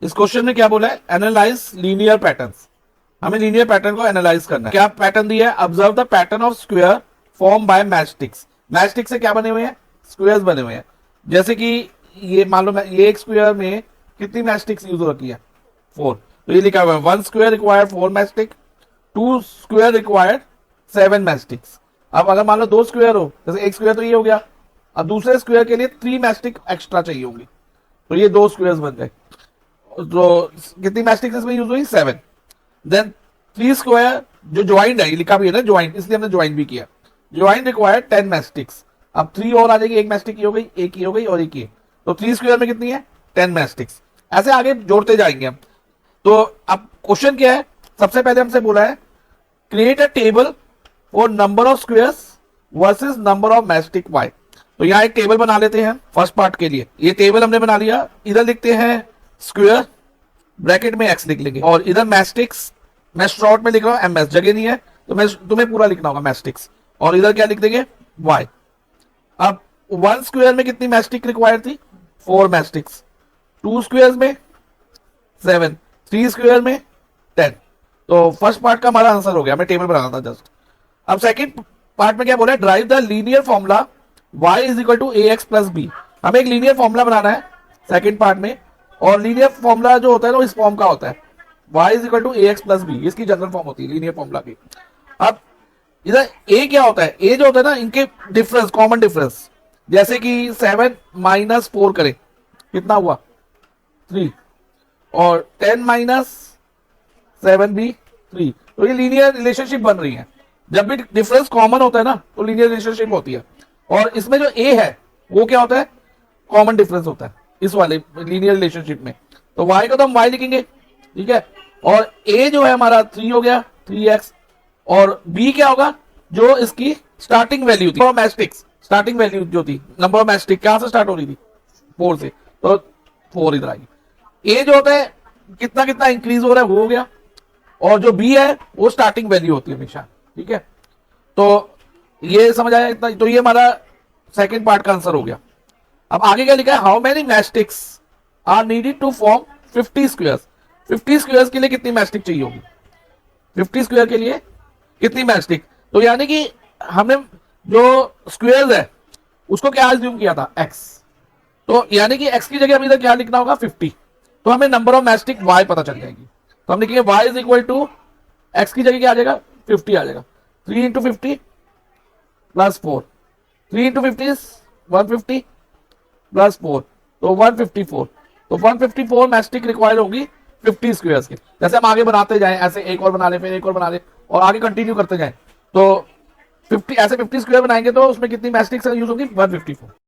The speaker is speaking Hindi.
इस क्वेश्चन में क्या बोला है, एनालाइज लीनियर पैटर्न्स। हमें लीनियर पैटर्न को एनालाइज करना है। क्या पैटर्न दिया है, observe the pattern of square form by matchsticks. Matchstick से क्या बने हुए हैं, स्क्वायर्स बने हुए हैं। जैसे कि ये मान लो ये एक स्क्वायर में कितनी मैचस्टिक्स यूज होती है, 4। तो ये लिखा हुआ है 1 square required 4 matchstick, 2 square required 7 matchsticks. अब अगर मान लो 2 स्क्वायर हो, जैसे एक स्क्वायर तो ये हो गया, अब दूसरे स्क्वायर के लिए 3 मैचस्टिक एक्स्ट्रा चाहिए होंगी, तो ये 2 स्क्वायर्स बन गए। तो कितनी मैचस्टिक्स इसमें यूज हुई, 7। देन 3 स्क्वायर जो ज्वाइंट है, ये लिखा भी है ना ज्वाइंट, इसलिए हमने ज्वाइंट भी किया। Joint required 10 matchsticks. अब 3 और आ जाएगी, एक मैचस्टिक हो गई, एक ही हो गई और एक ही। तो 3 स्क्वायर में कितनी है, 10 मैचस्टिक्स। ऐसे आगे जोड़ते जाएंगे हम। तो अब क्वेश्चन क्या है, सबसे पहले हमसे बोला है create a table for number of squares versus number of matchstick y. तो यहाँ एक टेबल बना लेते हैं फर्स्ट पार्ट के लिए। ये टेबल हमने बना लिया। इधर लिखते हैं स्क्वायर, ब्रैकेट में एक्स लिख लेंगे, और इधर मैचस्टिक्स, मैं शॉर्ट में लिख रहा हूं एमएस, जगह नहीं है तो मैं तुम्हें पूरा लिखना होगा मैचस्टिक्स, और इधर क्या लिख देंगे, वाई। अब 1 स्क्वायर में कितनी मैचस्टिक रिक्वायर्ड थी, 4 मैचस्टिक्स। 2 स्क्वायर में 7, 3 स्क्वायर में 10। तो फर्स्ट पार्ट का हमारा आंसर हो गया, मैं टेबल बनाना था जस्ट। अब सेकंड पार्ट में क्या बोला है, derive the linear formula y is equal to a x plus b. हमें एक लीनियर फॉर्मूला बनाना है सेकंड पार्ट में, और लीनियर फॉर्मूला जो होता है ना इस फॉर्म का होता है, y is equal to a x plus b, इसकी जनरल फॉर्म होती है लीनियर फॉर्मूला की। अब इधर a क्या होता है, a जो होता है ना इनके डिफरेंस, कॉमन डिफरेंस। जैसे कि 7 माइनस 4 करें, कितना हुआ, 3, और 10 माइनस 7 भी 3। तो ये लीनियर रिलेशनशिप बन रही है। जब भी डिफरेंस कॉमन होता है ना तो लीनियर रिलेशनशिप होती है। और इसमें जो a है वो क्या होता है, कॉमन डिफरेंस होता है इस वाले लीनियर रिलेशनशिप में। तो y को तो हम y लिखेंगे, ठीक है। और a जो है हमारा 3 हो गया, 3x, और b क्या होगा, जो इसकी स्टार्टिंग वैल्यू थी, मैचस्टिक्स स्टार्टिंग वैल्यू जो थी, नंबर ऑफ मैचस्टिक कहां से स्टार्ट हो रही थी, 4 से, तो 4 इधर आएगी। a जो होता है कितना कितना इंक्रीज हो रहा है वो हो गया, और जो b है वो स्टार्टिंग वैल्यू होती है हमेशा, ठीक है। तो ये समझ आया इतना। तो ये हमारा सेकंड पार्ट का आंसर हो गया। अब आगे क्या लिखा है, how many matchsticks are needed to form 50 squares. 50 squares के लिए कितनी मैचस्टिक चाहिए होगी, 50 स्क्वायर के लिए कितनी मैचस्टिक। तो यानी कि हमने जो स्क्वायर्स है उसको क्या अज्यूम किया था, x। तो यानी कि x की जगह हमें इधर क्या लिखना होगा, 50। तो हमें नंबर ऑफ मैचस्टिक y पता चल जाएगी। तो हम लिखेंगे y is equal to x की जगह क्या आ जाएगा, 50 आ जाएगा। 3 into 50 plus 4, 3 into 50 is 150 plus 4, तो 154। तो 154 मैचस्टिक रिक्वायर्ड होगी 50 स्क्वायर्स की। जैसे हम आगे बनाते जाएं, ऐसे एक और बना ले, फिर एक और बना ले, और आगे कंटिन्यू करते जाएं, तो 50 ऐसे 50 स्क्वायर बनाएंगे तो उसमें कितनी मैचस्टिक्स यूज होगी, 154।